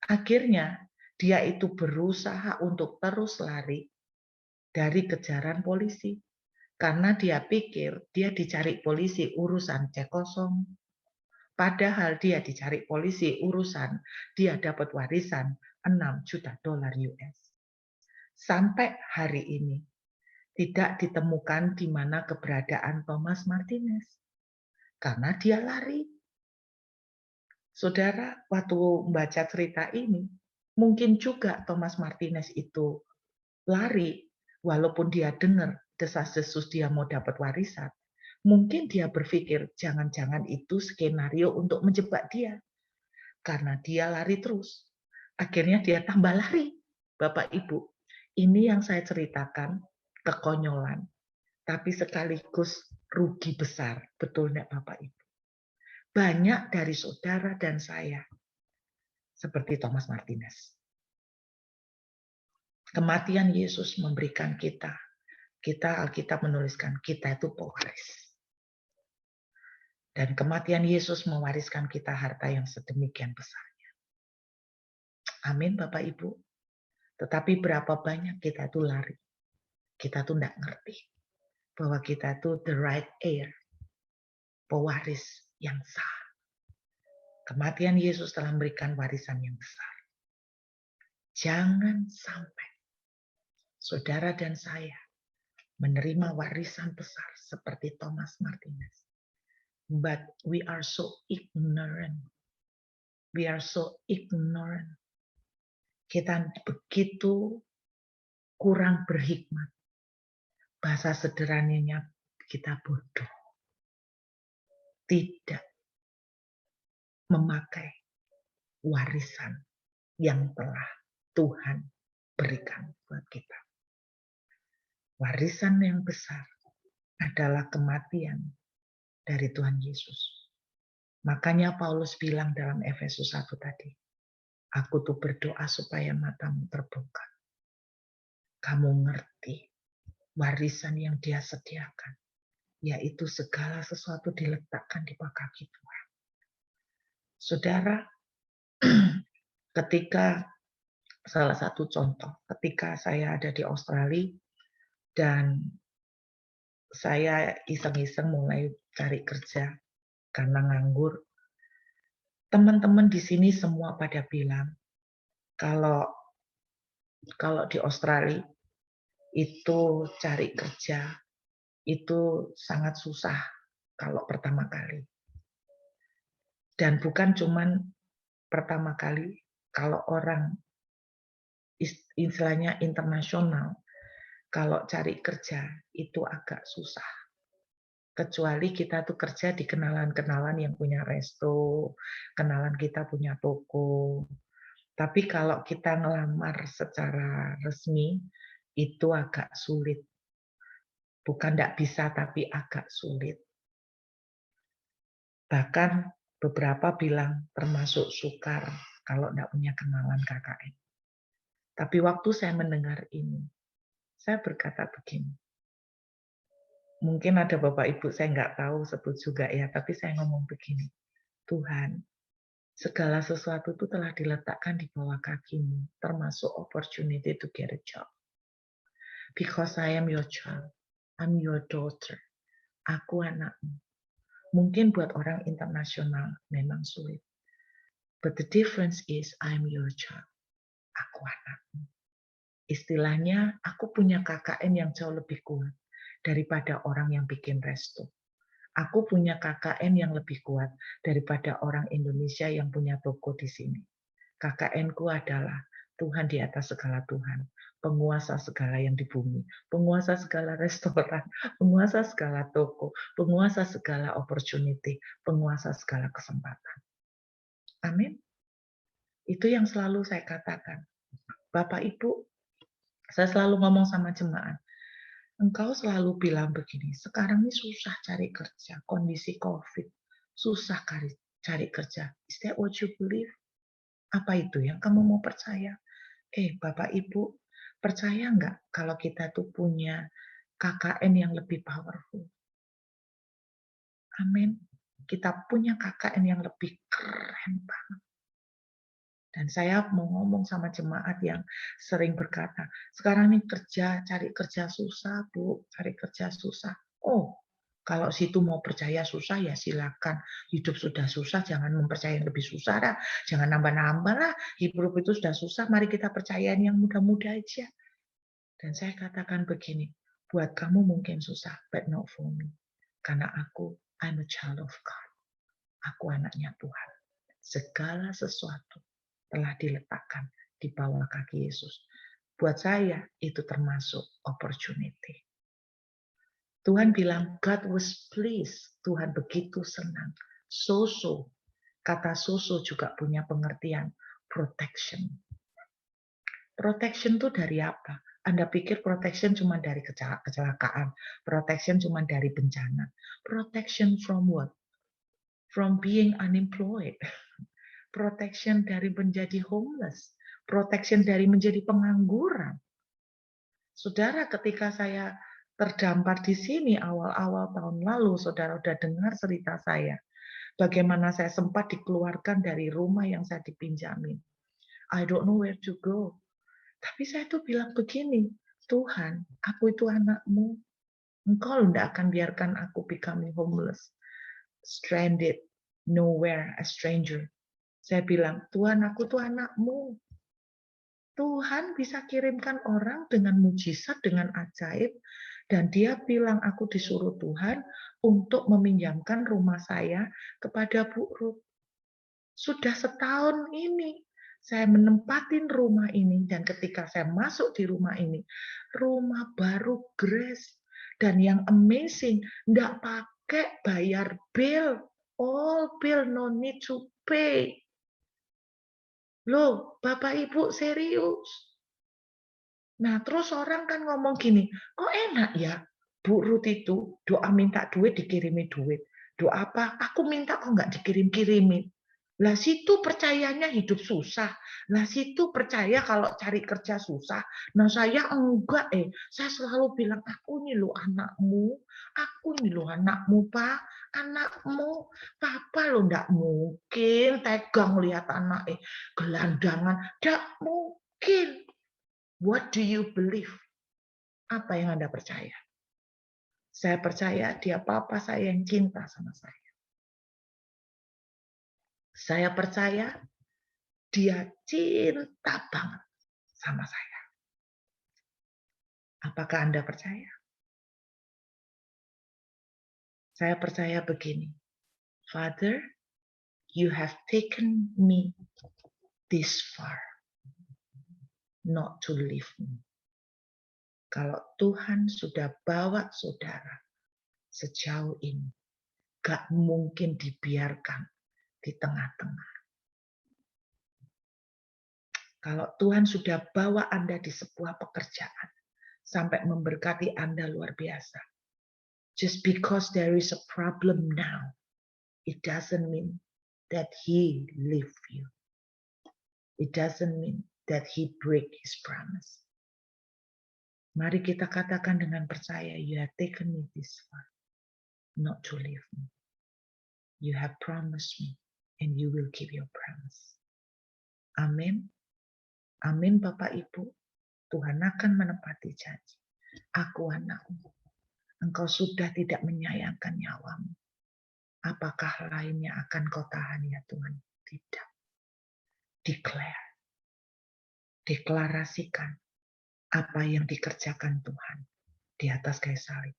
Akhirnya, dia itu berusaha untuk terus lari dari kejaran polisi. Karena dia pikir dia dicari polisi urusan cek kosong. Padahal dia dicari polisi urusan dia dapat warisan 6 juta dolar US. Sampai hari ini tidak ditemukan di mana keberadaan Thomas Martinez. Karena dia lari. Saudara, waktu membaca cerita ini, mungkin juga Thomas Martinez itu lari walaupun dia dengar desas-desus dia mau dapat warisan. Mungkin dia berpikir jangan-jangan itu skenario untuk menjebak dia. Karena dia lari terus. Akhirnya dia tambah lari. Bapak Ibu, ini yang saya ceritakan kekonyolan. Tapi sekaligus rugi besar. Betul enggak Bapak Ibu? Banyak dari saudara dan saya seperti Thomas Martinez. Kematian Yesus memberikan kita Alkitab menuliskan kita itu pewaris. Dan kematian Yesus mewariskan kita harta yang sedemikian besarnya. Amin Bapak Ibu. Tetapi berapa banyak kita itu lari. Kita tuh tidak ngerti bahwa kita itu the right heir. Pewaris yang sah. Kematian Yesus telah memberikan warisan yang besar. Jangan sampai saudara dan saya menerima warisan besar seperti Thomas Martinez. But we are so ignorant. We are so ignorant. Kita begitu kurang berhikmat. Bahasa sederhananya kita bodoh. Tidak memakai warisan yang telah Tuhan berikan buat kita. Warisan yang besar adalah kematian dari Tuhan Yesus. Makanya Paulus bilang dalam Efesus 1 tadi, aku tuh berdoa supaya matamu terbuka. Kamu ngerti warisan yang dia sediakan, yaitu segala sesuatu diletakkan di bawah kaki Tuhan. Saudara, ketika salah satu contoh, ketika saya ada di Australia dan saya iseng-iseng mulai cari kerja karena nganggur, teman-teman di sini semua pada bilang kalau di Australia itu cari kerja itu sangat susah kalau pertama kali. Dan bukan cuman pertama kali, kalau orang istilahnya internasional, kalau cari kerja itu agak susah. Kecuali kita tuh kerja di kenalan-kenalan yang punya resto, kenalan kita punya toko. Tapi kalau kita ngelamar secara resmi, itu agak sulit. Bukan tidak bisa, tapi agak sulit. Bahkan beberapa bilang termasuk sukar kalau tidak punya kenalan KKN. Tapi waktu saya mendengar ini, saya berkata begini. Mungkin ada Bapak Ibu, saya nggak tahu sebut juga ya, tapi saya ngomong begini. Tuhan, segala sesuatu itu telah diletakkan di bawah kakimu, termasuk opportunity to get a job. Because I am your child, I'm your daughter, aku anakmu. Mungkin buat orang internasional memang sulit. But the difference is I'm your child, aku anakmu. Istilahnya, aku punya KKN yang jauh lebih kuat daripada orang yang bikin resto. Aku punya KKN yang lebih kuat daripada orang Indonesia yang punya toko di sini. KKN-ku adalah Tuhan di atas segala Tuhan, penguasa segala yang di bumi, penguasa segala restoran, penguasa segala toko, penguasa segala opportunity, penguasa segala kesempatan. Amin. Itu yang selalu saya katakan. Bapak Ibu, saya selalu ngomong sama jemaat, engkau selalu bilang begini, sekarang ini susah cari kerja, kondisi COVID, susah cari kerja. Is that what you believe? Apa itu yang kamu mau percaya? Bapak Ibu, percaya nggak kalau kita tuh punya KKN yang lebih powerful? Amin. Kita punya KKN yang lebih keren banget. Dan saya mau ngomong sama jemaat yang sering berkata, sekarang ini cari kerja susah, Bu, cari kerja susah. Oh, kalau situ mau percaya susah ya silakan. Hidup sudah susah, jangan mempercayai yang lebih susah lah. Jangan nambah-nambah lah. Hidup itu sudah susah, mari kita percaya yang mudah-mudah aja. Dan saya katakan begini, buat kamu mungkin susah, but not for me. Karena I'm a child of God. Aku anaknya Tuhan. Segala sesuatu telah diletakkan di bawah kaki Yesus. Buat saya, itu termasuk opportunity. Tuhan bilang, God was pleased. Tuhan begitu senang. So-so. Kata so-so juga punya pengertian protection. Protection itu dari apa? Anda pikir protection cuma dari kecelakaan. Protection cuma dari bencana. Protection from what? From being unemployed. Protection dari menjadi homeless, protection dari menjadi pengangguran. Saudara, ketika saya terdampar di sini awal-awal tahun lalu, saudara sudah dengar cerita saya, bagaimana saya sempat dikeluarkan dari rumah yang saya dipinjamin. I don't know where to go. Tapi saya tuh bilang begini, Tuhan, aku itu anakmu, engkau tidak akan biarkan aku becoming homeless, stranded, nowhere, a stranger. Saya bilang, Tuhan, aku tuh anakmu. Tuhan bisa kirimkan orang dengan mujizat, dengan ajaib. Dan dia bilang, aku disuruh Tuhan untuk meminjamkan rumah saya kepada Bu Ruth. Sudah setahun ini, saya menempatin rumah ini. Dan ketika saya masuk di rumah ini, rumah baru Grace. Dan yang amazing, enggak pakai bayar bill. All bill, no need to pay. Loh, Bapak Ibu serius? Nah, terus orang kan ngomong gini, kok enak ya Bu Ruth itu doa minta duit dikirimi duit. Doa apa? Aku minta kok nggak dikirim-kirimin. Lah situ percayanya hidup susah. Lah situ percaya kalau cari kerja susah. Nah saya enggak Saya selalu bilang, aku ini loh anakmu. Aku ini loh anakmu, Pak. Anakmu. Papa lo enggak mungkin tegang lihat anak gelandangan. Enggak mungkin. What do you believe? Apa yang Anda percaya? Saya percaya dia papa saya yang cinta sama saya. Saya percaya dia cinta banget sama saya. Apakah Anda percaya? Saya percaya begini. Father, you have taken me this far, not to leave me. Kalau Tuhan sudah bawa saudara sejauh ini, gak mungkin dibiarkan di tengah-tengah. Kalau Tuhan sudah bawa Anda di sebuah pekerjaan, sampai memberkati Anda luar biasa. Just because there is a problem now, it doesn't mean that He leave you. It doesn't mean that He break His promise. Mari kita katakan dengan percaya, you have taken me this far, not to leave me. You have promised me, and you will keep your promise. Amin. Amin Bapak Ibu. Tuhan akan menepati janji. Aku anakmu. Engkau sudah tidak menyayangkan nyawamu. Apakah lainnya akan kau tahan ya Tuhan? Tidak. Declare. Deklarasikan apa yang dikerjakan Tuhan di atas kayu salib.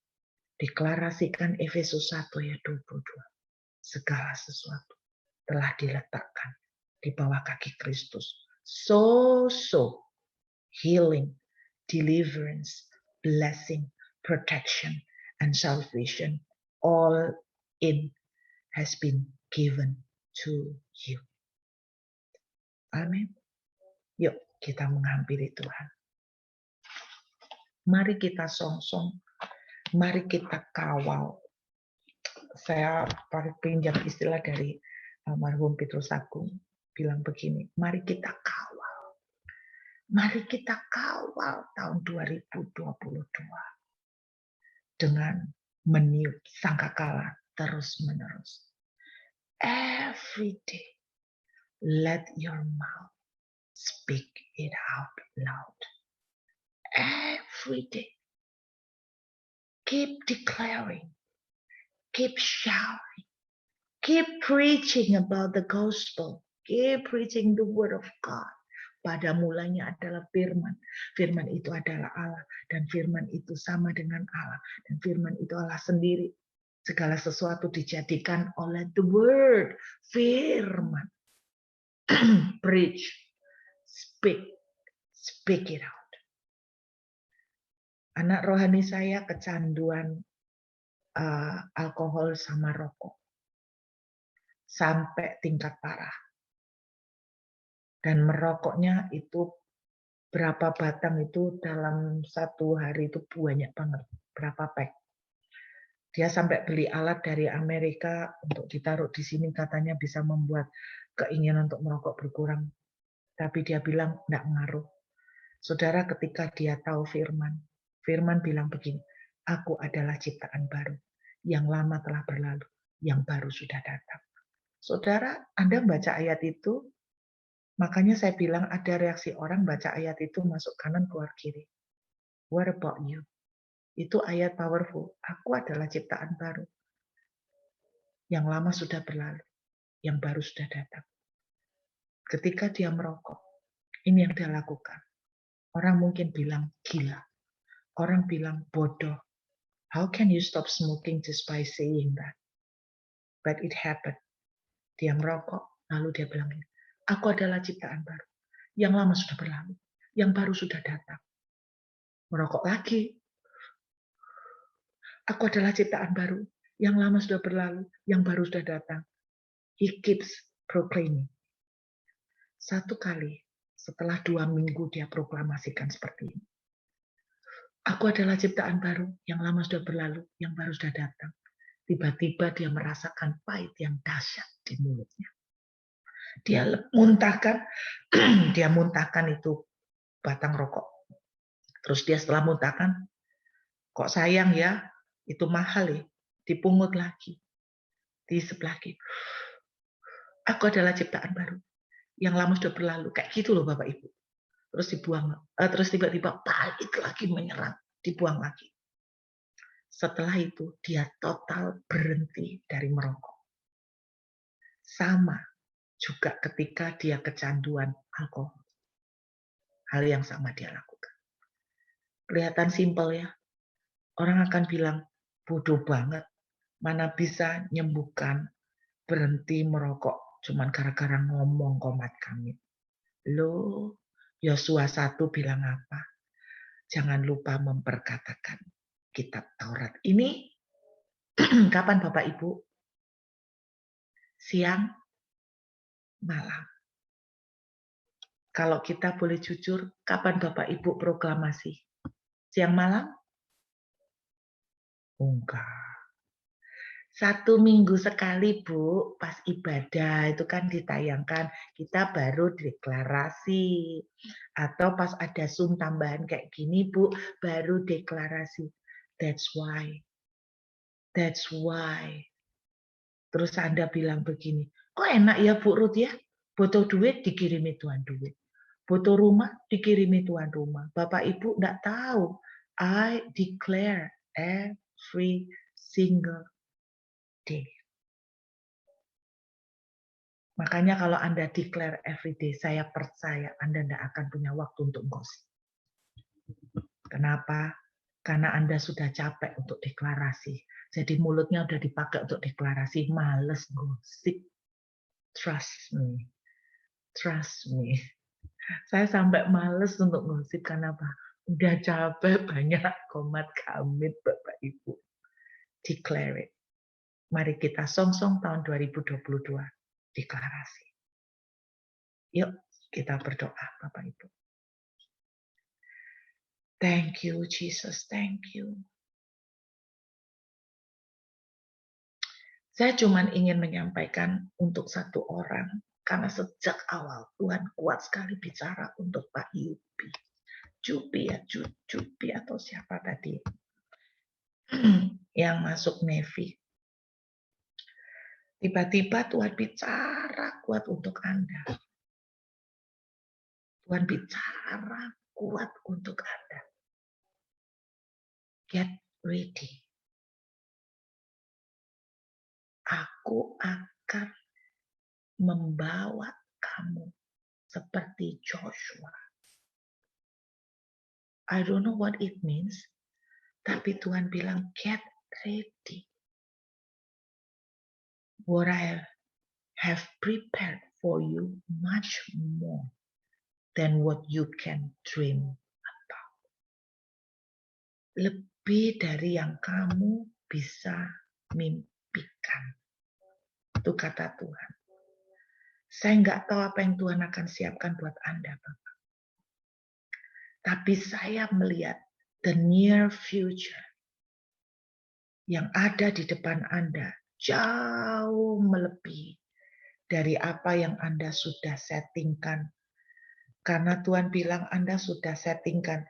Deklarasikan Efesus 1 ayat 22. Segala sesuatu telah diletakkan di bawah kaki Kristus. So, healing, deliverance, blessing, protection, and salvation all in has been given to you. Amin. Yuk kita menghampiri Tuhan. Mari kita song-song. Mari kita kawal. Saya pinjam istilah dari almarhum Petrus Agung. Bilang begini, mari kita kawal. Mari kita kawal tahun 2022. Dengan meniup sangkakala terus-menerus. Every day, let your mouth speak it out loud. Every day, keep declaring, keep shouting, keep preaching about the gospel, keep preaching the word of God. Pada mulanya adalah firman. Firman itu adalah Allah. Dan firman itu sama dengan Allah. Dan firman itu Allah sendiri. Segala sesuatu dijadikan oleh the word. Firman. Preach. Speak. Speak it out. Anak rohani saya kecanduan alkohol sama rokok. Sampai tingkat parah. Dan merokoknya itu berapa batang itu dalam satu hari itu banyak banget. Berapa pack. Dia sampai beli alat dari Amerika untuk ditaruh di sini katanya bisa membuat keinginan untuk merokok berkurang. Tapi dia bilang enggak ngaruh. Saudara ketika dia tahu firman. Firman bilang begini. Aku adalah ciptaan baru. Yang lama telah berlalu. Yang baru sudah datang. Saudara, Anda baca ayat itu. Makanya saya bilang ada reaksi orang baca ayat itu masuk kanan keluar kiri. What about you? Itu ayat powerful. Aku adalah ciptaan baru. Yang lama sudah berlalu. Yang baru sudah datang. Ketika dia merokok. Ini yang dia lakukan. Orang mungkin bilang gila. Orang bilang bodoh. How can you stop smoking just by saying that? But it happened. Dia merokok. Lalu dia bilang ini. Aku adalah ciptaan baru. Yang lama sudah berlalu. Yang baru sudah datang. Merokok lagi. Aku adalah ciptaan baru. Yang lama sudah berlalu. Yang baru sudah datang. He keeps proclaiming. Satu kali setelah 2 minggu dia proklamasikan seperti ini. Aku adalah ciptaan baru. Yang lama sudah berlalu. Yang baru sudah datang. Tiba-tiba dia merasakan pahit yang dahsyat di mulutnya. Dia muntahkan itu batang rokok. Terus dia setelah muntahkan, kok sayang ya, itu mahal ya, dipungut lagi. Di sebelah kiri. Aku adalah ciptaan baru. Yang lama sudah berlalu. Kayak gitu loh Bapak Ibu. Terus dibuang. Terus tiba-tiba pahit lagi menyerang. Dibuang lagi. Setelah itu dia total berhenti dari merokok. Sama juga ketika dia kecanduan alkohol. Hal yang sama dia lakukan. Kelihatan simpel ya. Orang akan bilang, bodoh banget. Mana bisa nyembuhkan berhenti merokok. Cuman gara-gara ngomong komat kami. Loh, Yosua 1 bilang apa? Jangan lupa memperkatakan kitab Taurat. Ini kapan Bapak Ibu? Siang, malam. Kalau kita boleh jujur, kapan Bapak Ibu proklamasi? Siang malam? Enggak. 1 minggu sekali, Bu, pas ibadah itu kan ditayangkan, kita baru deklarasi. Atau pas ada Zoom tambahan kayak gini, Bu, baru deklarasi. That's why. That's why. Terus Anda bilang begini, kok enak ya Bu Ruth ya? Butuh duit dikirimi Tuhan duit. Butuh rumah dikirimi Tuhan rumah. Bapak Ibu enggak tahu. I declare every single day. Makanya kalau Anda declare every day, saya percaya Anda tidak akan punya waktu untuk gosip. Kenapa? Karena Anda sudah capek untuk deklarasi. Jadi mulutnya udah dipakai untuk deklarasi, males gosip. Trust me. Trust me. Saya sampai males untuk gosip karena apa? Udah capek banyak komat kamit Bapak Ibu. Declare it. Mari kita song-song tahun 2022 deklarasi. Yuk kita berdoa Bapak Ibu. Thank you Jesus, thank you. Saya cuma ingin menyampaikan untuk satu orang, karena sejak awal Tuhan kuat sekali bicara untuk Pak Yupi. Jupi atau siapa tadi yang masuk Navy. Tiba-tiba Tuhan bicara kuat untuk Anda. Tuhan bicara kuat untuk Anda. Get ready. Aku akan membawa kamu seperti Joshua. I don't know what it means, tapi Tuhan bilang, get ready. What I have prepared for you much more than what you can dream about. Lebih dari yang kamu bisa mimpikan. Itu kata Tuhan. Saya nggak tahu apa yang Tuhan akan siapkan buat Anda, Bapak. Tapi saya melihat the near future yang ada di depan Anda jauh melebihi dari apa yang Anda sudah settingkan. Karena Tuhan bilang Anda sudah settingkan,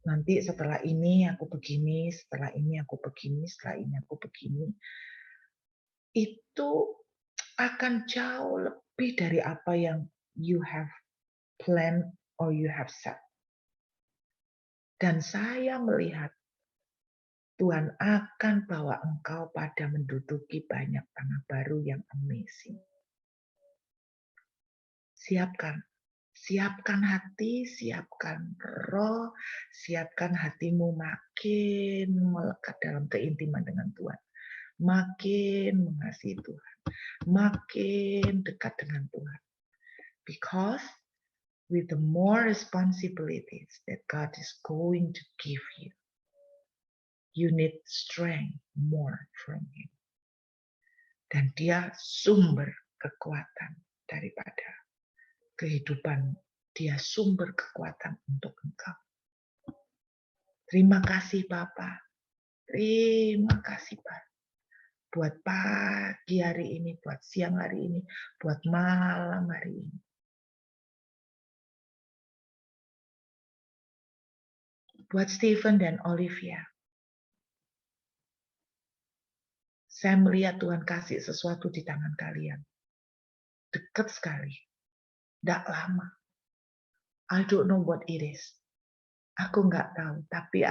nanti setelah ini aku begini, setelah ini aku begini, setelah ini aku begini. Itu akan jauh lebih dari apa yang you have planned or you have set. Dan saya melihat Tuhan akan bawa engkau pada menduduki banyak tanah baru yang amazing. Siapkan hati, siapkan roh, siapkan hatimu makin melekat dalam keintiman dengan Tuhan. Makin mengasihi Tuhan. Makin dekat dengan Tuhan. Because with the more responsibilities that God is going to give you, you need strength more from Him. Dan Dia sumber kekuatan daripada kehidupan. Dia sumber kekuatan untuk engkau. Terima kasih Bapak. Terima kasih Pak. Buat pagi hari ini, buat siang hari ini, buat malam hari ini. Buat Stephen dan Olivia. Saya melihat Tuhan kasih sesuatu di tangan kalian. Dekat sekali. Tidak lama. I don't know what it is. Aku nggak tahu. Tapi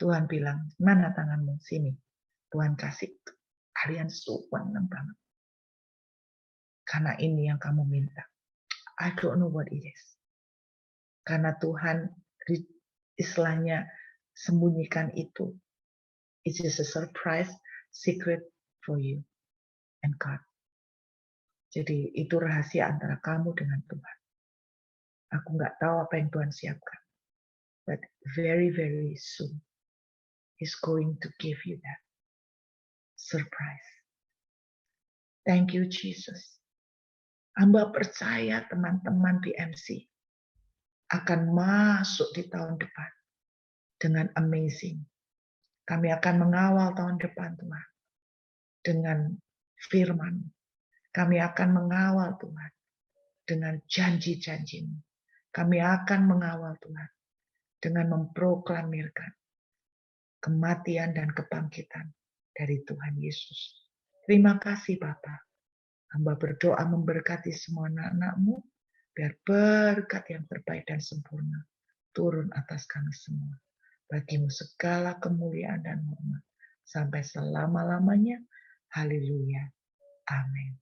Tuhan bilang, mana tanganmu? Sini. Tuhan kasih. Kalian senang banget. Karena ini yang kamu minta. I don't know what it is. Karena Tuhan istilahnya sembunyikan itu. It is a surprise, secret for you and God. Jadi itu rahasia antara kamu dengan Tuhan. Aku nggak tahu apa yang Tuhan siapkan. But very, very soon, He's going to give you that surprise. Thank you, Jesus. Hamba percaya teman-teman PMC akan masuk di tahun depan dengan amazing. Kami akan mengawal tahun depan Tuhan dengan firman. Kami akan mengawal Tuhan dengan janji-janji-Mu. Kami akan mengawal Tuhan dengan memproklamirkan kematian dan kebangkitan dari Tuhan Yesus. Terima kasih Bapa. Hamba berdoa memberkati semua anak-anak-Mu, biar berkat yang terbaik dan sempurna turun atas kami semua. Bagimu segala kemuliaan dan hormat sampai selama-lamanya. Haleluya. Amin.